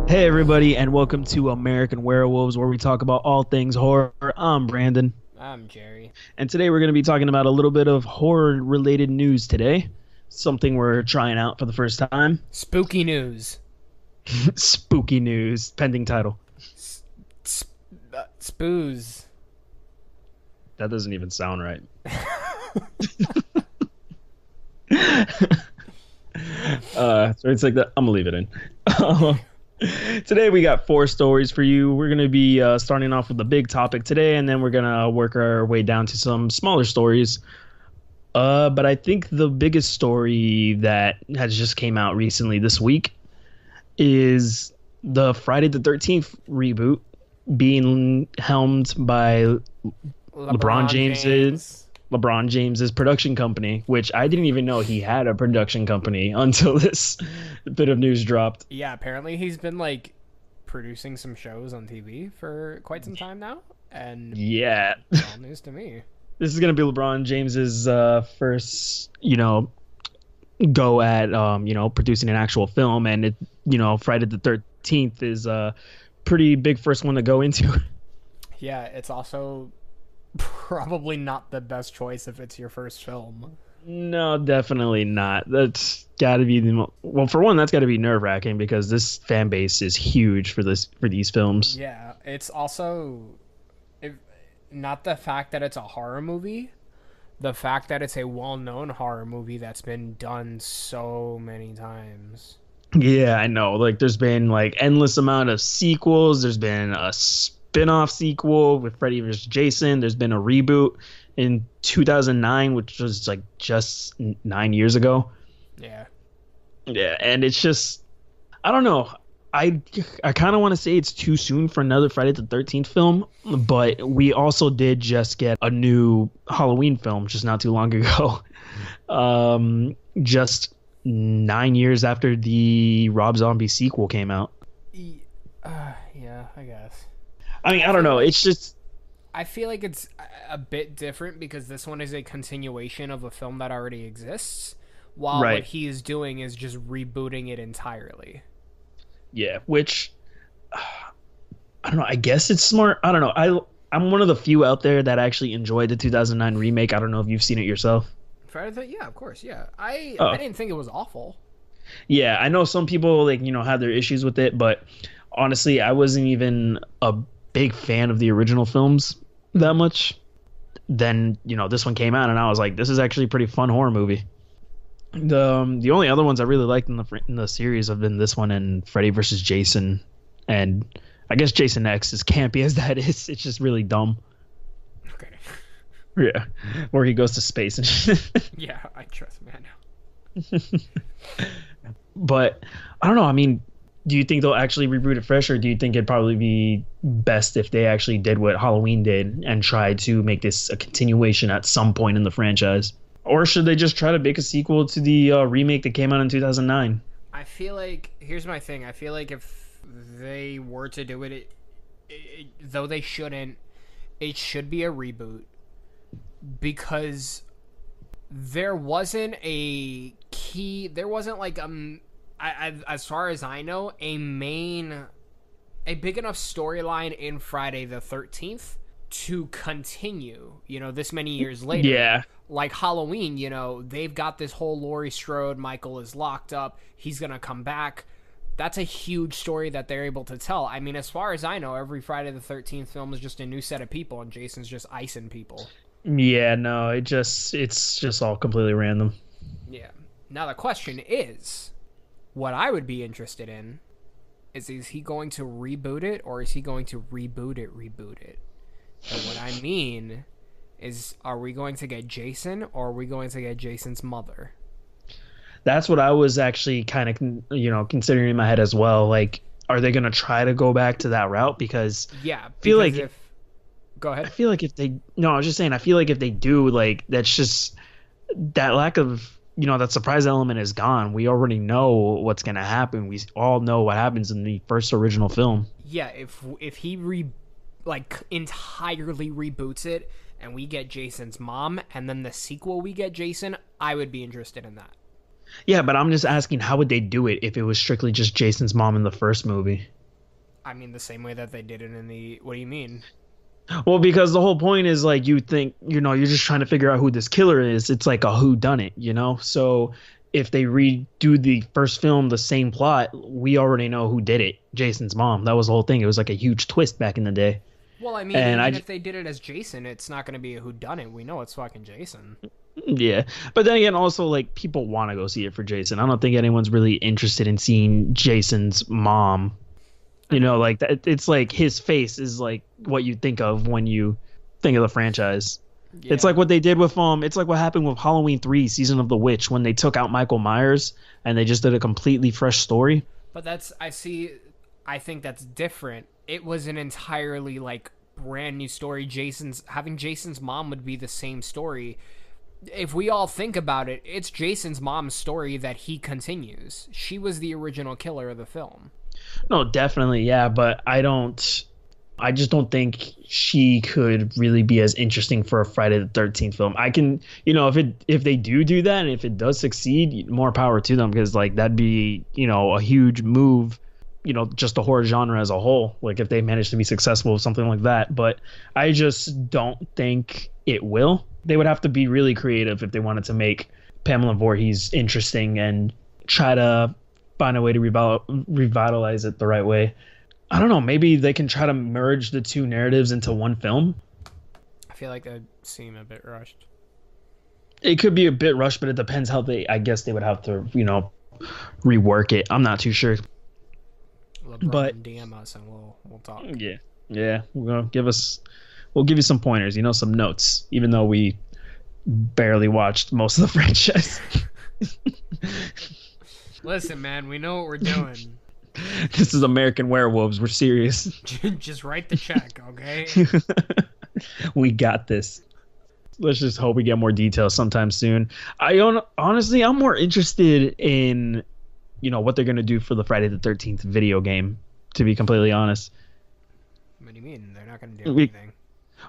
Hey everybody, and welcome to American Werewolves, where we talk about all things horror. I'm Brandon, I'm Jerry. and today we're going to be talking about a little bit of horror-related news today. Something we're trying out for the first time. Spooky news. Spooky news, pending title. S- sp- Spoos. That doesn't even sound right. So it's like that. I'm gonna leave it in. Today we got four stories for you. We're gonna be starting off with the big topic today, and then we're gonna work our way down to some smaller stories. But I think the biggest story that has just came out recently this week is the Friday the 13th reboot being helmed by LeBron James's LeBron James's production company, which I didn't even know he had a production company until this bit of news dropped. Yeah, apparently he's been producing some shows on TV for quite some time now, and Yeah, it's all news to me. this is gonna be LeBron James's first, go at producing an actual film, and Friday the 13th is a pretty big first one to go into. Yeah, it's also probably not the best choice if it's your first film. No, definitely not. That's got to be well, for one, that's got to be nerve-wracking because this fan base is huge for these films. Yeah, it's also if not the fact that it's a horror movie, the fact that it's a well-known horror movie that's been done so many times. Yeah, I know. Like, there's been like endless amount of sequels. There's been a spin-off sequel with Freddy vs. Jason. There's been a reboot in 2009, which was like just 9 years ago. Yeah. Yeah, and it's just, I don't know. I kind of want to say it's too soon for another Friday the 13th film, but we also did just get a new Halloween film just not too long ago. Just 9 years after the Rob Zombie sequel came out. Yeah, I guess. I mean, I don't know. It's just, I feel like it's a bit different because this one is a continuation of a film that already exists, while right. what he is doing is just rebooting it entirely. Yeah, which I don't know. I guess it's smart. I don't know. I'm one of the few out there that actually enjoyed the 2009 remake. I don't know if you've seen it yourself. Yeah, of course, yeah. I Oh. I didn't think it was awful. Yeah, I know some people have their issues with it, but honestly, I wasn't even a big fan of the original films that much. Then, this one came out and I was like, this is actually a pretty fun horror movie. The only other ones I really liked in the series have been this one and Freddy versus Jason, and I guess Jason X, as campy as that is, it's just really dumb. Okay. Yeah, where he goes to space and shit. Yeah, I trust me, I know. But I don't know. I mean, do you think they'll actually reboot it fresh, or do you think it'd probably be best if they actually did what Halloween did and tried to make this a continuation at some point in the franchise? Or should they just try to make a sequel to the remake that came out in 2009? I feel like here's my thing. I feel like if they were to do though they shouldn't, it should be a reboot because there wasn't a key. There wasn't as far as I know, a big enough storyline in Friday the 13th to continue. This many years later. Yeah. Like Halloween, they've got this whole Laurie Strode, Michael is locked up, he's gonna come back. That's a huge story that they're able to tell. I mean, as far as I know, every Friday the 13th film is just a new set of people, and Jason's just icing people. Yeah, no, it's just all completely random. Yeah. Now the question is, what I would be interested in is he going to reboot it, or is he going to reboot it? And what I mean is, are we going to get Jason, or are we going to get Jason's mother? That's what I was actually kind of, considering in my head as well. Like, are they going to try to go back to that route? Because yeah, feel like go ahead. I feel like if they, no, I was just saying, I feel like if they do, like, that's just that lack of, that surprise element is gone. We already know what's going to happen. We all know what happens in the first original film. Yeah, if he entirely reboots it and we get Jason's mom, and then the sequel we get Jason, I would be interested in that. Yeah, but I'm just asking, how would they do it if it was strictly just Jason's mom in the first movie? I mean, the same way that they did it in the. What do you mean? Well, because the whole point is like you think, you're just trying to figure out who this killer is. It's like a who done it. So if they redo the first film, the same plot, we already know who did it. Jason's mom. That was the whole thing. It was like a huge twist back in the day. Well, I mean, And even if they did it as Jason, it's not going to be a whodunit. We know it's fucking Jason. yeah, but then again, also like people want to go see it for Jason. I don't think anyone's really interested in seeing Jason's mom. Like that. It's like his face is like what you think of when you think of the franchise. Yeah. It's like what they did with It's like what happened with Halloween 3: Season of the Witch when they took out Michael Myers and they just did a completely fresh story. But I think that's different. It was an entirely like brand new story. Having Jason's mom would be the same story. If we all think about it, it's Jason's mom's story that he continues. She was the original killer of the film. No, definitely, yeah, but I just don't think she could really be as interesting for a Friday the 13th film. I can, if they do that and if it does succeed, more power to them, because like that'd be, a huge move, just the horror genre as a whole, like if they manage to be successful with something like that. But I just don't think it will. They would have to be really creative if they wanted to make Pamela Voorhees interesting and try to find a way to revitalize it the right way. I don't know. Maybe they can try to merge the two narratives into one film. I feel like that seemed a bit rushed. It could be a bit rushed, but it depends how I guess they would have to, rework it. I'm not too sure. LeBron, but DM us and we'll talk. Yeah. We'll give you some pointers, some notes, even though we barely watched most of the franchise. Listen, man, we know what we're doing. This is American Werewolves. We're serious. Just write the check, okay? We got this. Let's just hope we get more details sometime soon. Honestly, I'm more interested in, what they're going to do for the Friday the 13th video game, to be completely honest. What do you mean? They're not going to do anything.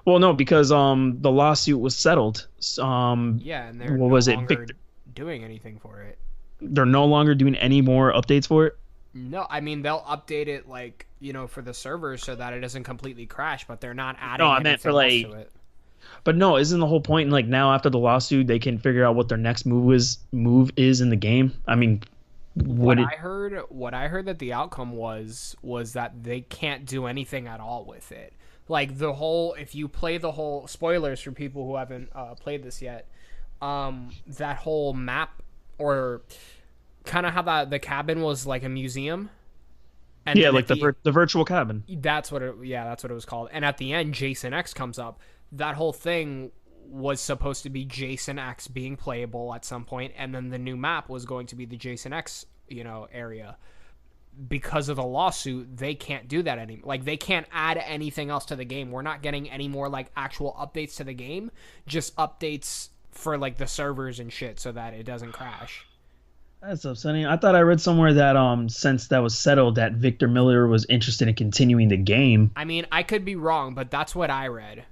Well, no, because the lawsuit was settled. Yeah, and they're doing anything for it. They're no longer doing any more updates for it? No, I mean, they'll update it, like, for the servers so that it doesn't completely crash, but they're not adding anything else to it. But no, isn't the whole point, like, now after the lawsuit, they can figure out what their next move is in the game? I mean, what I heard that the outcome was that they can't do anything at all with it. Like, if you play the whole, spoilers for people who haven't played this yet, that whole map, or kind of how the cabin was like a museum. And yeah, like the virtual cabin. That's what it was called. And at the end, Jason X comes up. That whole thing was supposed to be Jason X being playable at some point, and then the new map was going to be the Jason X, area. Because of the lawsuit, they can't do that anymore. Like, they can't add anything else to the game. We're not getting any more like actual updates to the game, just updates for like the servers and shit so that it doesn't crash. That's upsetting. I thought I read somewhere that since that was settled, that Victor Miller was interested in continuing the game. I mean, I could be wrong, but that's what I read.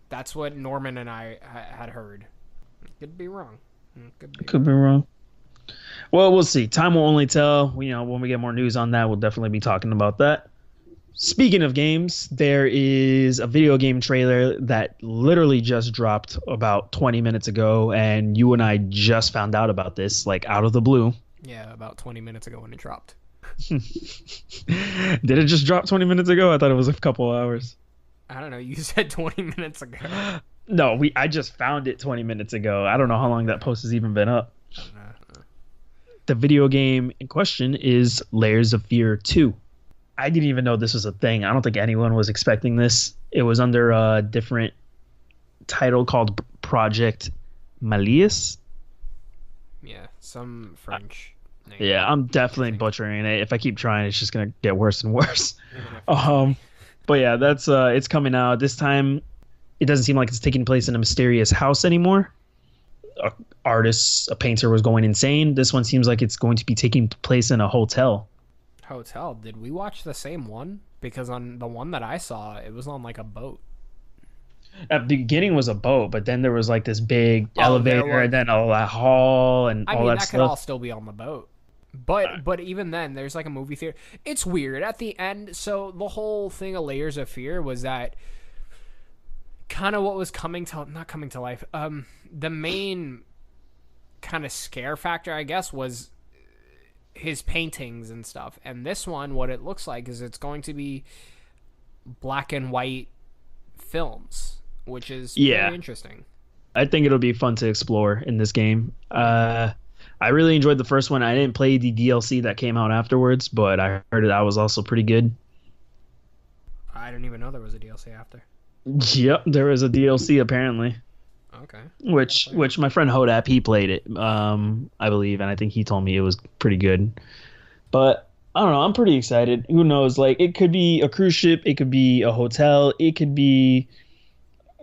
That's what Norman and I had heard. Could be wrong. Could be wrong. Well, we'll see. Time will only tell. When we get more news on that, we'll definitely be talking about that. Speaking of games, there is a video game trailer that literally just dropped about 20 minutes ago, and you and I just found out about this, like, out of the blue. Yeah, about 20 minutes ago when it dropped. Did it just drop 20 minutes ago? I thought it was a couple hours. I don't know. You said 20 minutes ago. No, I just found it 20 minutes ago. I don't know how long that post has even been up. I don't know. The video game in question is Layers of Fear 2. I didn't even know this was a thing. I don't think anyone was expecting this. It was under a different title called Project Malleus. Yeah, some French name. Yeah, I'm definitely butchering it. If I keep trying, it's just going to get worse and worse. But yeah, that's it's coming out. This time, it doesn't seem like it's taking place in a mysterious house anymore. A painter was going insane. This one seems like it's going to be taking place in a hotel. Did we watch the same one? Because on the one that I saw, it was on like a boat. At the beginning was a boat, but then there was like this big elevator and then a hall and all that stuff. That could all still be on the boat. But even then, there's like a movie theater. It's weird at the end. So the whole thing of Layers of Fear was that kind of what was coming to not coming to life. The main kind of scare factor, I guess, was his paintings and stuff. And this one, what it looks like is it's going to be black and white films, which is Yeah, very interesting. I think it'll be fun to explore in this game. I really enjoyed the first one. I didn't play the DLC that came out afterwards, but I heard that was also pretty good. I didn't even know there was a DLC after. Yep, there was a DLC apparently, Okay. which my friend Hodap, he played it, I believe, and I think he told me it was pretty good. But I don't know, I'm pretty excited. Who knows? Like, it could be a cruise ship, it could be a hotel, it could be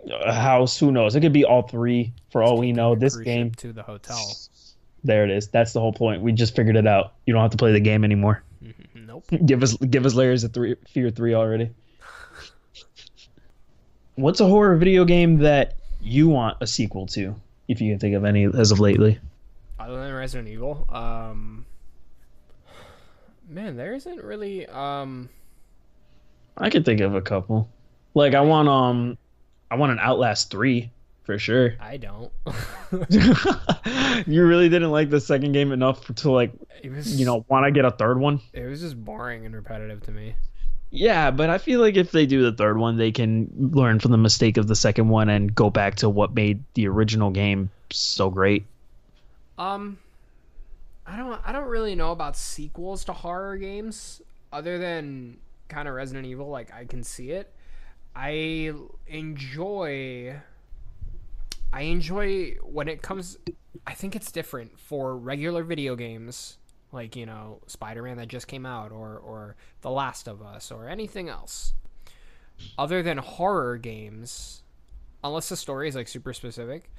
a house. Who knows? It could be all three for all we Taking know. a This cruise game, ship to the hotel. there it is. That's the whole point. We just figured it out. You don't have to play the game anymore. Nope. Give us Layers of Fear 3 already. What's a horror video game that you want a sequel to, if you can think of any as of lately? Other than Resident Evil, man, there isn't really. I could think of a couple. Like, I want an Outlast 3 for sure. I don't. You really didn't like the second game enough to, like, It was, want to get a third one? it was just boring and repetitive to me. Yeah, but I feel like if they do the third one, they can learn from the mistake of the second one and go back to what made the original game so great. Um, I don't really know about sequels to horror games other than kind of Resident Evil. Like I can see it. I enjoy. I enjoy when it comes. I think it's different for regular video games, like Spider-Man that just came out, or The Last of Us, or anything else. Other than horror games, unless the story is like super specific,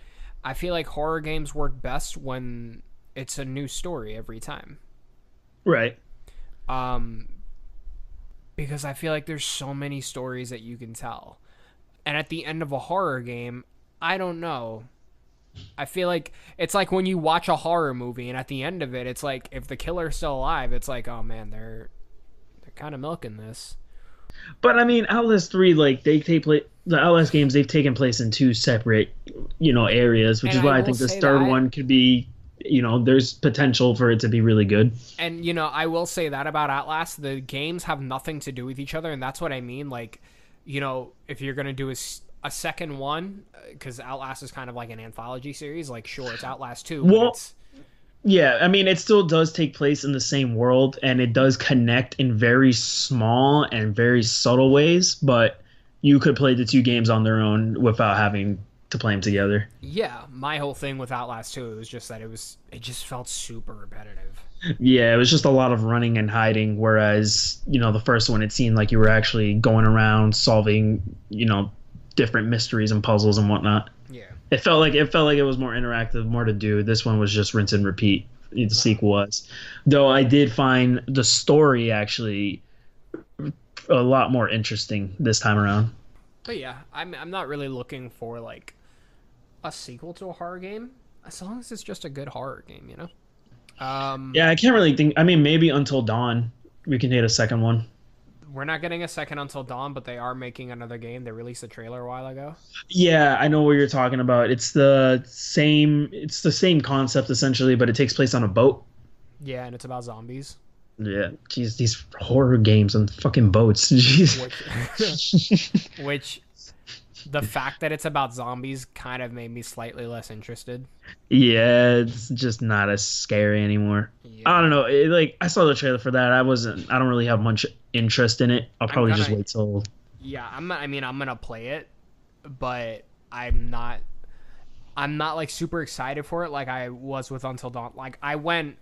I feel like horror games work best when it's a new story every time. Right. Um, because I feel like there's so many stories that you can tell. And at the end of a horror game, I don't know. I feel like it's like when you watch a horror movie and at the end of it, it's like if the killer's still alive, it's like, oh man, they're kind of milking this. But I mean, Outlast 3, like, they take place. The Outlast games, they've taken place in two separate, areas, which And is I why I will think this say third that- one could be, there's potential for it to be really good. And I will say that about Outlast, the games have nothing to do with each other, and that's what I mean. Like, if you're gonna do a second one, because Outlast is kind of like an anthology series. Like, sure, it's Outlast 2, but Well, it's yeah, I mean, it still does take place in the same world, and it does connect in very small and very subtle ways, but you could play the two games on their own without having to play them together. yeah. My whole thing with Outlast 2 was just that it just felt super repetitive. Yeah, it was just a lot of running and hiding, whereas, the first one, it seemed like you were actually going around solving, different mysteries and puzzles and whatnot. Yeah. It felt like it was more interactive, more to do. This one was just rinse and repeat. The sequel was, though I did find the story actually a lot more interesting this time around. But yeah, I'm not really looking for like a sequel to a horror game, as long as it's just a good horror game. Yeah, I can't really think. I mean, maybe Until Dawn, we can hit a second one. We're not getting a second Until Dawn, but they are making another game. They released a trailer a while ago. Yeah, I know what you're talking about. It's the same. It's the same concept essentially, but it takes place on a boat. Yeah, and it's about zombies. Yeah, jeez, these horror games on fucking boats. Jeez. Which the fact that it's about zombies kind of made me slightly less interested. Yeah, it's just not as scary anymore. Yeah. I don't know. I saw the trailer for that. I don't really have much interest in it. I'll probably just wait till. Yeah, I'm gonna play it, but I'm not like super excited for it like I was with Until Dawn. Like I went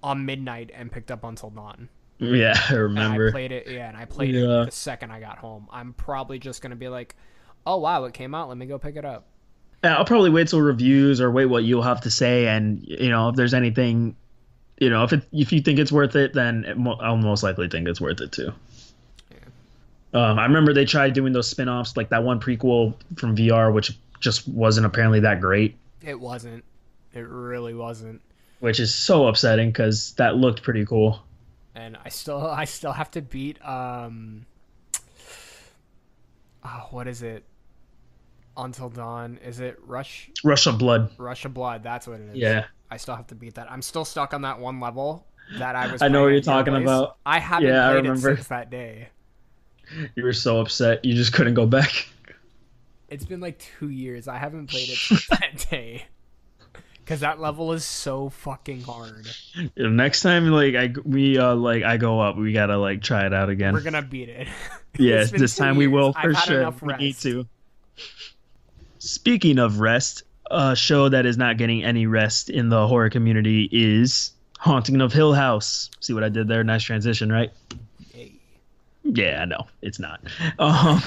on midnight and picked up Until Dawn. Yeah, I remember. And I played it. Yeah, and I played it the second I got home. I'm probably just gonna be like, oh wow, it came out. Let me go pick it up. Yeah, I'll probably wait till reviews or wait what you'll have to say, and if there's anything, if you think it's worth it, then I'll most likely think it's worth it too. Yeah. I remember they tried doing those spin-offs, like that one prequel from VR, which just wasn't apparently that great. It wasn't. It really wasn't. which is so upsetting because that looked pretty cool. And I still have to beat what is it? Until Dawn. Is it Rush of Blood. Rush of Blood? That's what it is. Yeah, I still have to beat that. I'm still stuck on that one level that I was I know playing what you're at your talking place. about. I haven't Yeah, I played it remember. since that day. You were so upset you just couldn't go back. It's been like 2 years. I haven't played it since that day. Because that level is so fucking hard. Next time, I go up, we gotta like try it out again. We're gonna beat it. It's Yes, been this two time we years. will I've for had sure. enough We need rest. to. Speaking of rest, a show that is not getting any rest in the horror community is Haunting of Hill House. See what I did there? Nice transition, right? Hey. Yeah, I know. It's not. Um,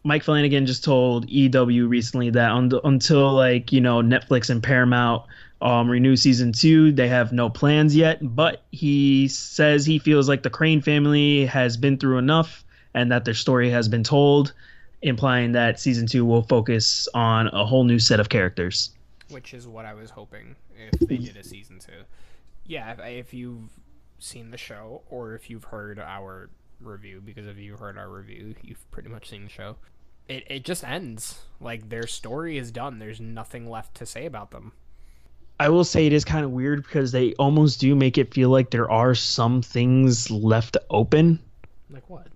Mike Flanagan just told EW recently that until Netflix and Paramount renew season 2, they have no plans yet. But he says he feels like the Crane family has been through enough and that their story has been told, implying that season 2 will focus on a whole new set of characters. Which is what I was hoping if they did a season 2. Yeah, if you've seen the show or if you've heard our review, because if you heard our review, you've pretty much seen the show. It just ends. Like, their story is done. There's nothing left to say about them. I will say it is kind of weird because they almost do make it feel like there are some things left open. Like what?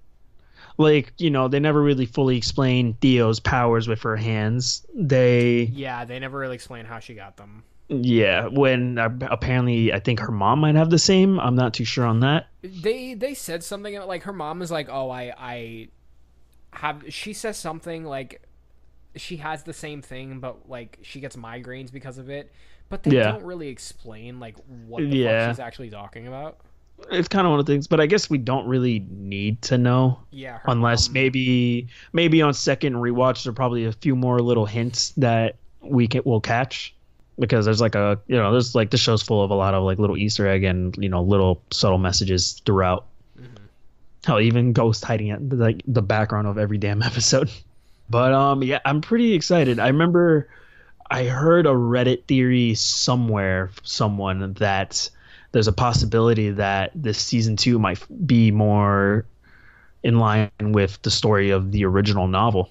Like, they never really fully explain Theo's powers with her hands. Yeah, they never really explain how she got them. Yeah, when apparently I think her mom might have the same. I'm not too sure on that. They said something like her mom is like, oh, I have. She says something like she has the same thing, but like she gets migraines because of it. But they Yeah. don't really explain like what the fuck Yeah. she's actually talking about. It's kind of one of the things, but I guess we don't really need to know Yeah, her unless mom, maybe on second rewatch there are probably a few more little hints that will catch, because there's there's like the show's full of a lot of like little Easter egg and little subtle messages throughout. Hell, even Ghost hiding at like the background of every damn episode. But yeah, I'm pretty excited. I remember I heard a Reddit theory somewhere, someone, that there's a possibility that this season 2 might be more in line with the story of the original novel.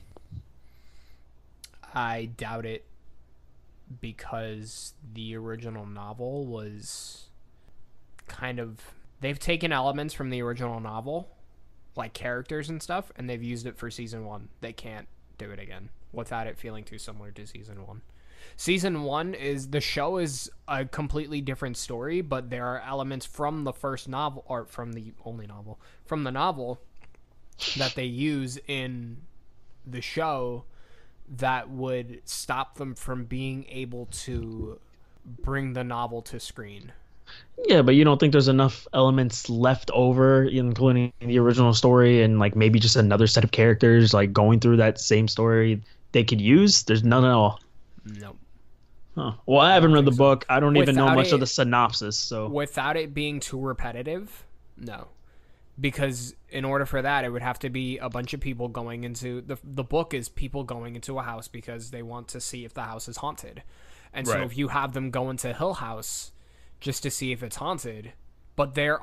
I doubt it, because the original novel was kind of, they've taken elements from the original novel, like characters and stuff, and they've used it for season 1. They can't do it again without it feeling too similar to season 1. Season 1 is, the show is a completely different story, but there are elements from the first novel, or from the only novel, from the novel that they use in the show that would stop them from being able to bring the novel to screen. Yeah, but you don't think there's enough elements left over, including the original story and like maybe just another set of characters like going through that same story they could use? There's none at all. Nope. Huh. Well, I haven't read the so. book. I don't even know Without much of it- the synopsis. So Without it being too repetitive, no. Because in order for that, it would have to be a bunch of people going into the book is people going into a house because they want to see if the house is haunted. And so Right. if you have them go into Hill House just to see if it's haunted, but they're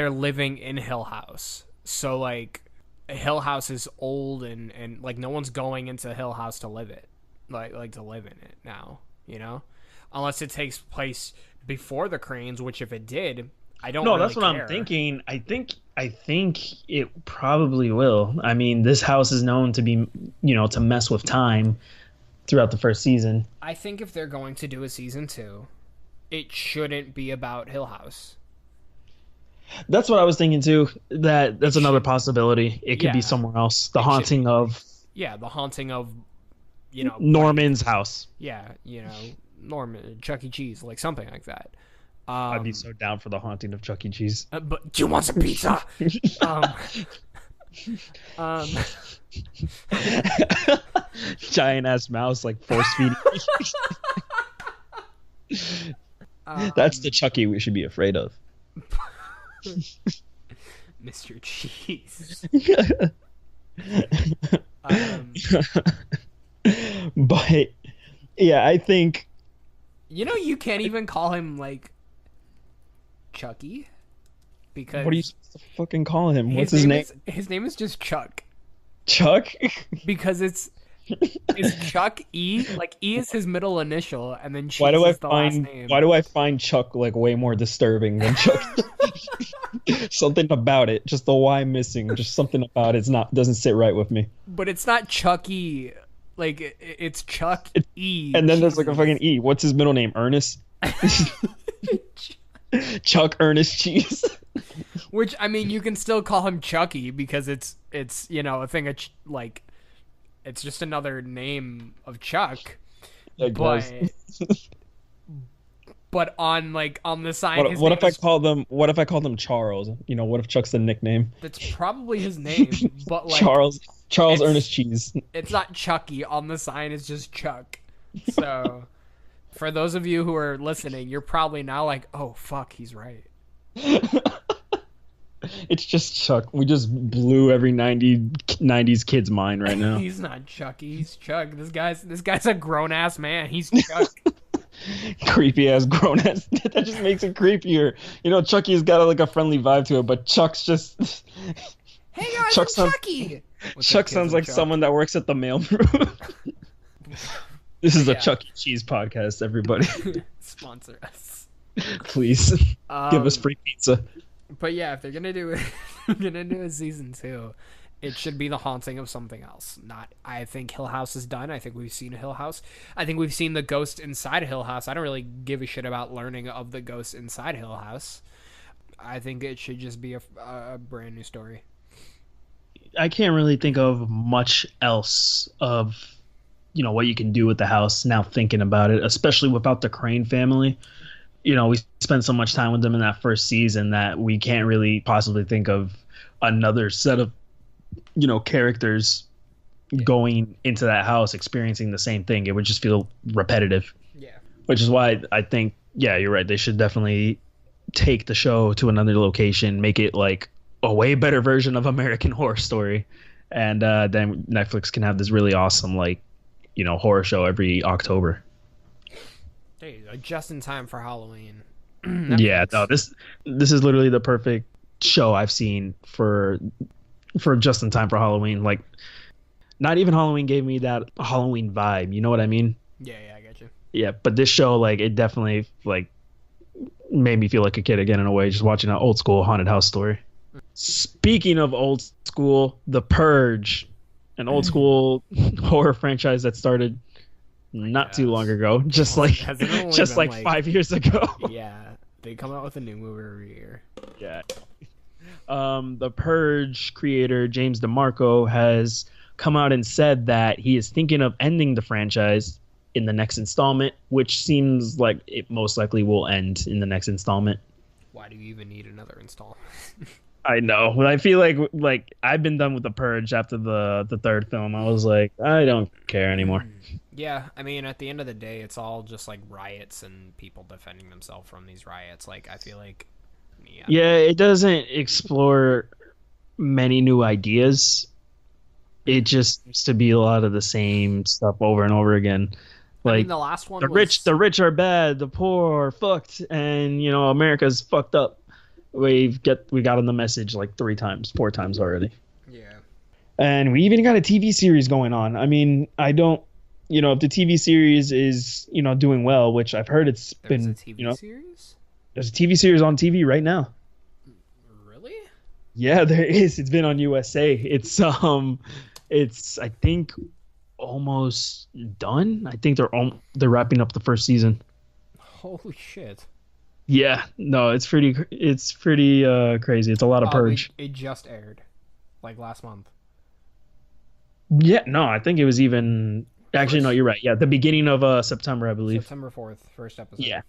living in Hill House. So like Hill House is old and like no one's going into Hill House to live it. Like to live in it now, Unless it takes place before the Cranes, which if it did, I don't no, really that's what care. I'm thinking. I think it probably will. I mean, this house is known to be, to mess with time throughout the first season. I think if they're going to do a season 2, it shouldn't be about Hill House. That's what I was thinking too. That's another possibility. It could Yeah. be somewhere else. The It haunting should- of Yeah, the haunting of, Norman's house. yeah, Norman, Chuck E. Cheese, like something like that. I'd be so down for the haunting of Chuck E. Cheese. But do you want some pizza? um, Giant ass mouse like force feeding. That's the Chucky we should be afraid of. Mr. Cheese. But yeah, I think You know, you can't even call him like Chucky because What are you supposed to fucking call him? What's his name? His name is just Chuck Chuck? because it's Chuck E. Like E is his middle initial, and then Why Cheese do I is the last find name. why do I find Chuck like way more disturbing than Chuck? Something about it, just the Y missing, just something about it's not doesn't sit right with me. But it's not Chucky. Like it's Chuck E. And then there's like a Jesus. fucking E. What's his middle name? Ernest? Chuck Ernest Cheese. Which I mean, you can still call him Chucky because it's you know a thing of like it's just another name of Chuck. I But guess. but on the sign, What if I call them Charles? You know, what if Chuck's the nickname? that's probably his name. But like Charles it's- Ernest Cheese. it's not Chucky. On the sign, it's just Chuck. So for those of you who are listening, you're probably now like, oh fuck, he's right. It's just Chuck. We just blew every 90s kid's mind right now. He's not Chucky. He's Chuck. This guy's a grown ass man. He's Chuck. Creepy ass grown ass. That just makes it creepier. You know, Chucky's got like a friendly vibe to it, but Chuck's just. Hey guys, Chuck I'm sounds- Chucky. What's Chuck up, kids? sounds I'm like Chuck. someone that works at the mailroom. This is a Yeah. Chuck E. Cheese podcast, everybody. Sponsor us. Please give us free pizza. But yeah, if they're gonna do it, gonna do a season 2, it should be the haunting of something else. Not, I think Hill House is done. I think we've seen Hill House. I think we've seen the ghost inside Hill House. I don't really give a shit about learning of the ghost inside Hill House. I think it should just be a brand new story. I can't really think of much else of, you know, what you can do with the house now thinking about it, especially without the Crane family. You know, we spent so much time with them in that first season that we can't really possibly think of another set of, you know, characters going into that house experiencing the same thing. It would just feel repetitive. Yeah. Which is why I think, yeah, you're right. They should definitely take the show to another location, make it like a way better version of American Horror Story. And then Netflix can have this really awesome, like, you know, horror show every October. There you go. Just in time for Halloween. Yeah, no, this is literally the perfect show I've seen for just in time for Halloween. Like, not even Halloween gave me that Halloween vibe. You know what I mean? Yeah, I get you. Yeah, but this show, like, it definitely like made me feel like a kid again in a way, just watching an old school haunted house story. Speaking of old school, The Purge, an old school horror franchise that started not too long ago, just like Has it only just been, like 5 years ago. Yeah, they come out with a new movie every year. Yeah. The Purge creator James DeMarco has come out and said that he is thinking of ending the franchise in the next installment, which seems like it most likely will end in the next installment. Why do you even need another install? I know. I feel like I've been done with The Purge after the third film. I was like, I don't care anymore. Yeah, I mean, at the end of the day, it's all just like riots and people defending themselves from these riots. Like, I feel like, Yeah, it doesn't explore many new ideas. It just seems to be a lot of the same stuff over and over again. Like, I mean, the last one, the rich are bad, the poor are fucked, and you know America's fucked up. We've gotten the message like 4 times already. Yeah. And we even got a TV series going on. I mean, I don't, you know, if the TV series is, you know, doing well, which I've heard it's There's been, a TV you know, series? there's a TV series on TV right now. Really? Yeah, there is. It's been on USA. It's I think almost done. I think they're wrapping up the first season. Holy shit. Yeah, no, it's pretty crazy. It's a lot of Purge. It just aired, like last month. Yeah, no, I think it was even actually no, you're right. Yeah, the beginning of September, I believe. September 4th, first episode. Yeah.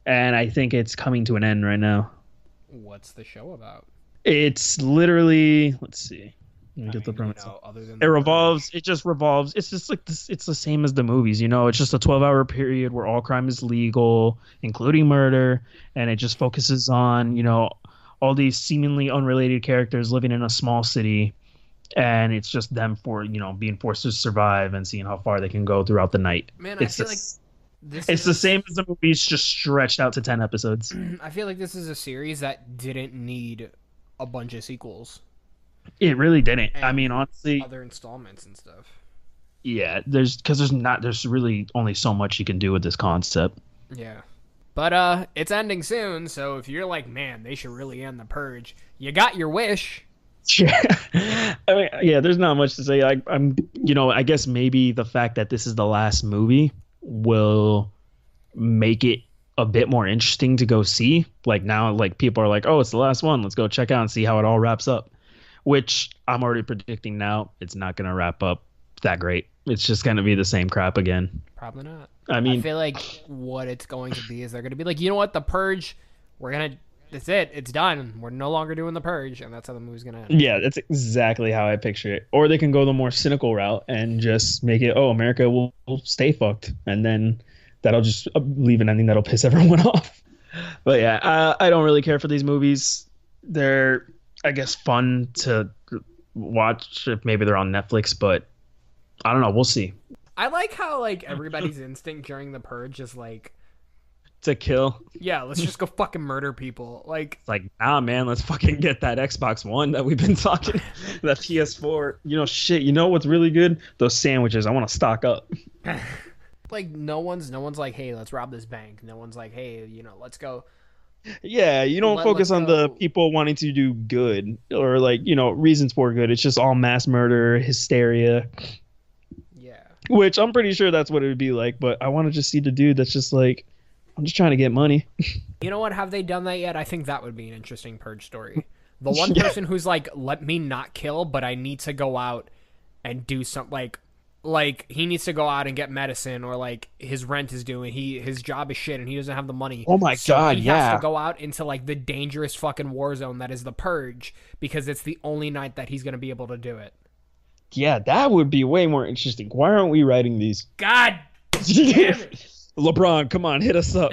And I think it's coming to an end right now. What's the show about? It's literally, let's see. Let me get the premise. Other than It just revolves. It's just like this. It's the same as the movies, you know. It's just a 12-hour period where all crime is legal, including murder, and it just focuses on, you know, all these seemingly unrelated characters living in a small city, and it's just them being forced to survive and seeing how far they can go throughout the night. Man, It's I feel like this It's is the same as the movies, just stretched out to 10 episodes. I feel like this is a series that didn't need a bunch of sequels It really didn't. I mean, and honestly, other installments and stuff. yeah, there's really only so much you can do with this concept. Yeah. But it's ending soon, so if you're like, man, they should really end the purge, you got your wish. Yeah. I mean, yeah, there's not much to say. I guess maybe the fact that this is the last movie will make it a bit more interesting to go see. Like now, like people are like, oh, it's the last one. Let's go check out and see how it all wraps up. Which I'm already predicting now, it's not going to wrap up that great. It's just going to be the same crap again. Probably not. I I mean, feel like what it's going to be is they're going to be like, you know what, the purge, that's it, it's done. We're no longer doing the purge, and that's how the movie's going to end. yeah, that's exactly how I picture it. Or they can go the more cynical route and just make it, oh, America will stay fucked. And then that'll just leave an ending that'll piss everyone off. But yeah, I don't really care for these movies. They're, I guess, fun to watch if maybe they're on Netflix, but I don't know. We'll see. I like how like everybody's instinct during the purge is like, To kill. yeah, let's just go fucking murder people. Like, It's like, nah, man, let's fucking get that Xbox One that we've been talking, that PS4. Shit. You know what's really good? Those sandwiches. I want to stock up. like no one's like, hey, let's rob this bank. No one's like, hey, let's go. Yeah, you don't focus let's on the go. people wanting to do good or like, reasons for good. It's just all mass murder, hysteria, Yeah. which I'm pretty sure that's what it would be like. But I want to just see the dude that's just like, I'm just trying to get money. You know what? Have they done that yet? I think that would be an interesting purge story. The one Yeah. person who's like, let me not kill, but I need to go out and do something like he needs to go out and get medicine, or like his rent is due and his job is shit and he doesn't have the money. Oh my So God, he yeah. has to go out into like the dangerous fucking war zone that is the purge, because it's the only night that he's gonna be able to do it. Yeah, that would be way more interesting. Why aren't we writing these? God damn it. LeBron, come on, hit us up.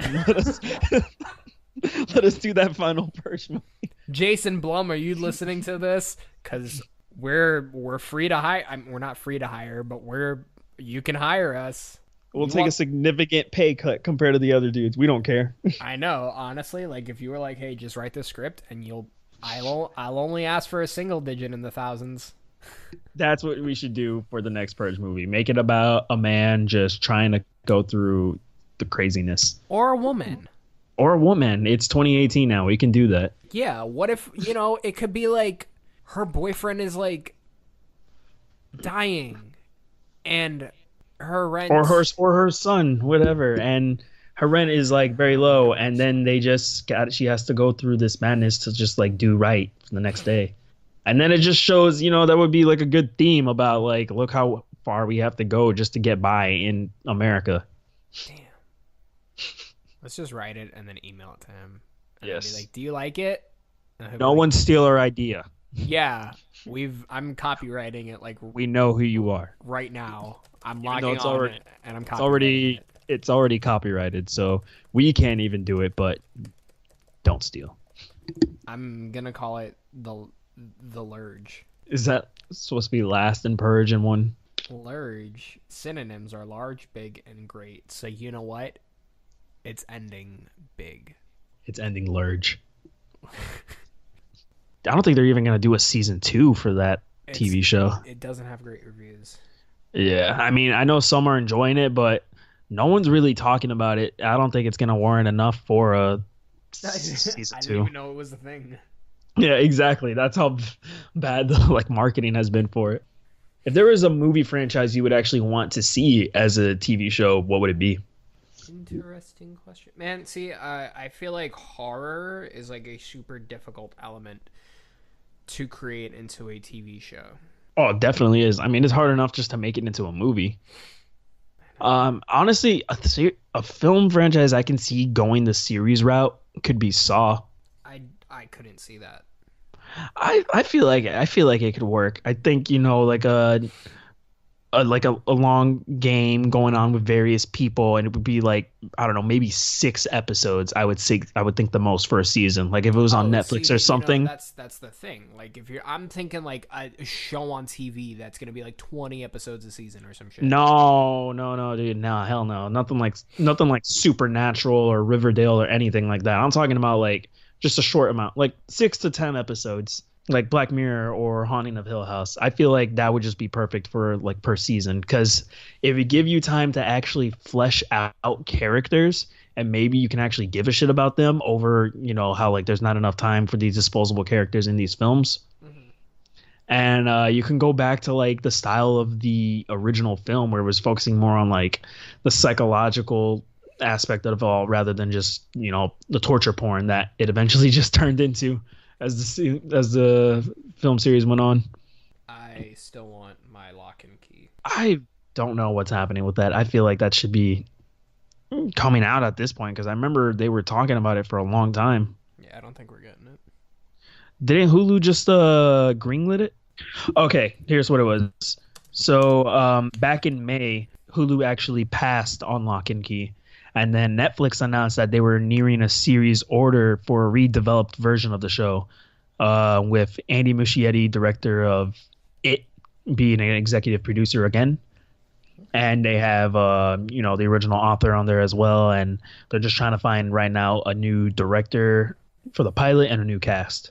Let us do that final purge movie. Jason Blum, are you listening to this? Because we're free to hire. We're not free to hire, but you can hire us. We'll You take a want- significant pay cut compared to the other dudes. We don't care. I know, honestly. Like if you were like, hey, just write this script, and I'll only ask for a single digit in the thousands. That's what we should do for the next Purge movie. Make it about a man just trying to go through the craziness. Or a woman. Or a woman. It's 2018 now. We can do that. Yeah. What if it could be like her boyfriend is like dying, and her rent Or her son, whatever. And her rent is like very low, and then she has to go through this madness to just like do right for the next day. And then it just shows, that would be like a good theme about like, look how far we have to go just to get by in America. Damn. Let's just write it and then email it to him. And Yes. Be like, do you like it? And he'll be No like, one steal our idea. Yeah, I'm copywriting it like We know who you are. right now. I'm Even though logging it's on already- it and I'm copywriting it. It's already copyrighted, so we can't even do it, but don't steal. I'm gonna call it the Lurge. Is that supposed to be last and purge in one? Lurge synonyms are large, big, and great. So you know what? It's ending big. It's ending Lurge. I don't think they're even going to do a season 2 for that TV show. It doesn't have great reviews. Yeah, I mean, I know some are enjoying it, but no one's really talking about it. I don't think it's going to warrant enough for a season I 2. didn't even know it was a thing. Yeah, exactly. That's how bad the marketing has been for it. If there was a movie franchise you would actually want to see as a TV show, what would it be? Interesting question, man. See, I feel like horror is like a super difficult element to create into a TV show. Oh, it definitely is. I mean, it's hard enough just to make it into a movie. Honestly, a film franchise I can see going the series route could be Saw. I couldn't see that. I feel like it could work. I think like a a long game going on with various people, and it would be like, I don't know, maybe 6 episodes. I would think the most for a season. Like if it was on Oh, Netflix see, or you know, something. that's the thing. Like if you're, I'm thinking like a show on TV that's gonna be like 20 episodes a season or some shit. No, no, no, dude, no, hell no, nothing like Supernatural or Riverdale or anything like that. I'm talking about like just a short amount, like 6 to 10 episodes, like Black Mirror or Haunting of Hill House. I feel like that would just be perfect for like per season because it would give you time to actually flesh out characters and maybe you can actually give a shit about them over, how like there's not enough time for these disposable characters in these films. Hmm. And you can go back to like the style of the original film where it was focusing more on like the psychological aspect of it all rather than just the torture porn that it eventually just turned into as the film series went on. I still want my Lock and Key. I don't know what's happening with that. I feel like that should be coming out at this point because I remember they were talking about it for a long time. Yeah, I don't think we're getting it. Didn't Hulu just greenlit it? Okay, here's what it was. So back in May, Hulu actually passed on Lock and Key, and then Netflix announced that they were nearing a series order for a redeveloped version of the show, with Andy Muschietti, director of It, being an executive producer again. And they have the original author on there as well, and they're just trying to find right now a new director for the pilot and a new cast.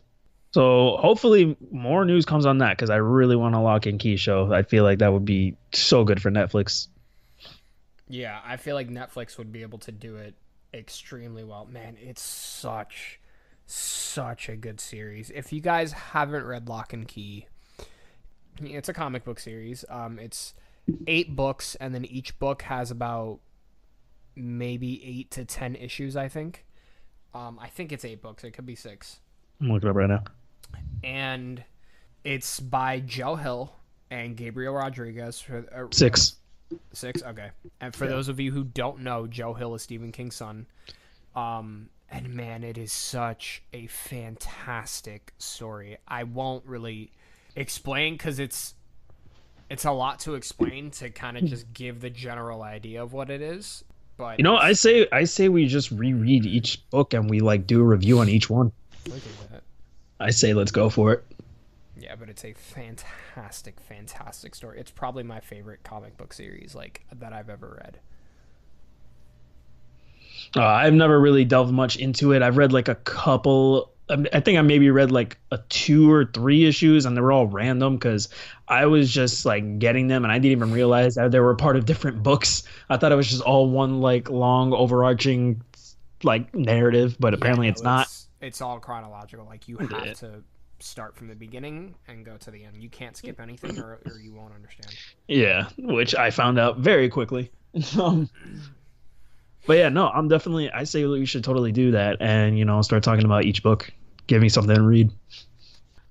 So hopefully more news comes on that because I really want a Lock and Key show. I feel like that would be so good for Netflix. Yeah, I feel like Netflix would be able to do it extremely well. Man, it's such a good series. If you guys haven't read Lock and Key, it's a comic book series. It's 8 books, and then each book has about maybe 8 to 10 issues. I think. I think it's 8 books. It could be 6. I'm looking up right now. And it's by Joe Hill and Gabriel Rodriguez. For 6. 6, okay. And for those of you who don't know, Joe Hill is Stephen King's son. And man, it is such a fantastic story. I won't really explain because it's a lot to explain to kind of just give the general idea of what it is. But I say we just reread each book and we like do a review on each one. look at that. I say let's go for it. Yeah, but it's a fantastic story. It's probably my favorite comic book series like that I've ever read. I've never really delved much into it. I've read like a couple. I think I maybe read like 2 or 3 issues, and they were all random because I was just like getting them, and I didn't even realize that they were part of different books. I thought it was just all one like long overarching like narrative, but apparently it's not. It's all chronological. Like you have to start from the beginning and go to the end. You can't skip anything, or you won't understand. Yeah, which I found out very quickly. Um, but yeah, no, I say we should totally do that and, start talking about each book. Give me something to read.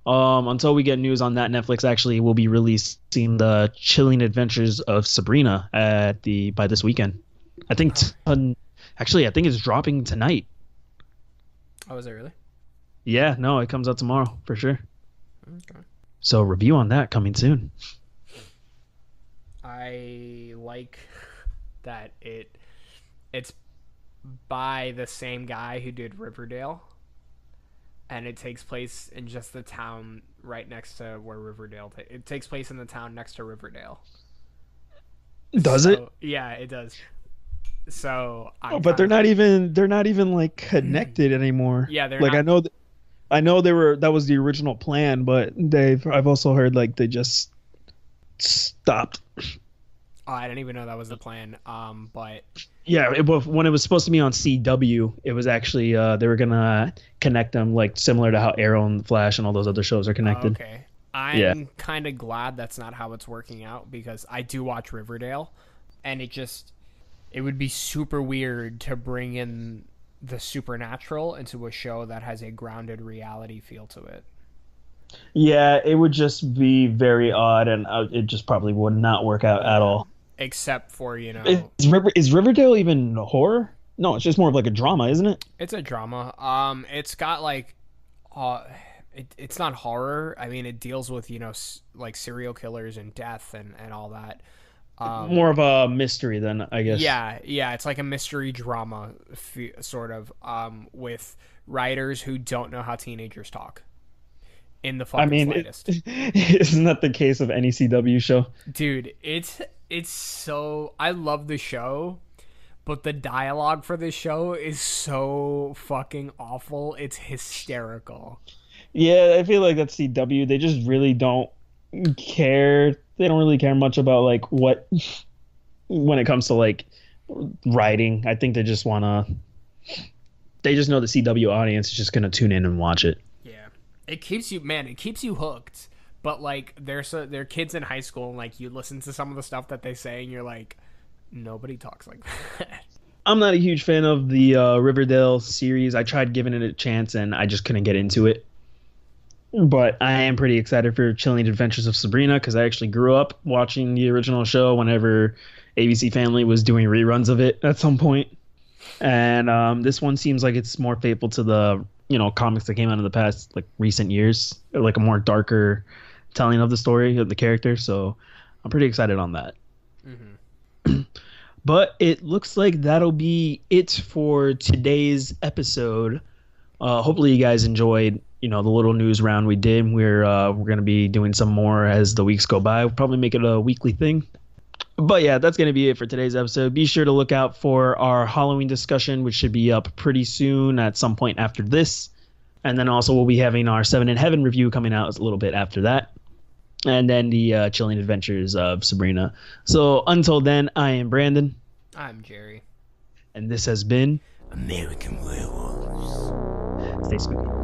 Until we get news on that, Netflix actually will be releasing the Chilling Adventures of Sabrina by this weekend. I think, actually, I think it's dropping tonight. Oh, is it really? Yeah, no, it comes out tomorrow for sure. Okay. So review on that coming soon. I like that it's by the same guy who did Riverdale, and it takes place in just the town right next to where Riverdale. It takes place in the town next to Riverdale. Does it? Yeah, it does. So, but they're not even like connected anymore. Yeah, they're like not. I know that was the original plan, but I've also heard like they just stopped. Oh, I didn't even know that was the plan. But yeah, when it was supposed to be on CW, it was actually they were gonna connect them like similar to how Arrow and Flash and all those other shows are connected. Okay, I'm kind of glad that's not how it's working out because I do watch Riverdale, and it would be super weird to bring in the supernatural into a show that has a grounded reality feel to it. Yeah, it would just be very odd, and it just probably would not work out at all. Except for, is Riverdale even horror? No, it's just more of like a drama, isn't it? It's a drama. It's got like it's not horror. I mean, it deals with like serial killers and death and all that. More of a mystery than, I guess. Yeah, it's like a mystery drama, sort of, with writers who don't know how teenagers talk in the I fucking mean, slightest. isn't that the case of any CW show? Dude, it's so I love the show, but the dialogue for this show is so fucking awful. It's hysterical. Yeah, I feel like that's CW. They just really don't care. They don't really care much about like what when it comes to like writing. I think they just wanna. They just know the CW audience is just gonna tune in and watch it. Yeah, it keeps you, man. It keeps you hooked. But like, they're kids in high school, and like you listen to some of the stuff that they say, and you're like, nobody talks like that. I'm not a huge fan of the Riverdale series. I tried giving it a chance and I just couldn't get into it. But I am pretty excited for Chilling Adventures of Sabrina because I actually grew up watching the original show whenever ABC Family was doing reruns of it at some point. And this one seems like it's more faithful to the comics that came out in the past like recent years, like a more darker telling of the story of the character. So I'm pretty excited on that. But it looks like that'll be it for today's episode. Hopefully you guys enjoyed, the little news round we did. We're gonna be doing some more as the weeks go by. We'll probably make it a weekly thing. But yeah, that's gonna be it for today's episode. Be sure to look out for our Halloween discussion, which should be up pretty soon at some point after this. And then also we'll be having our Seven in Heaven review coming out a little bit after that. And then the Chilling Adventures of Sabrina. So until then, I am Brandon. I'm Jerry. And this has been American Werewolves. Stay spooky.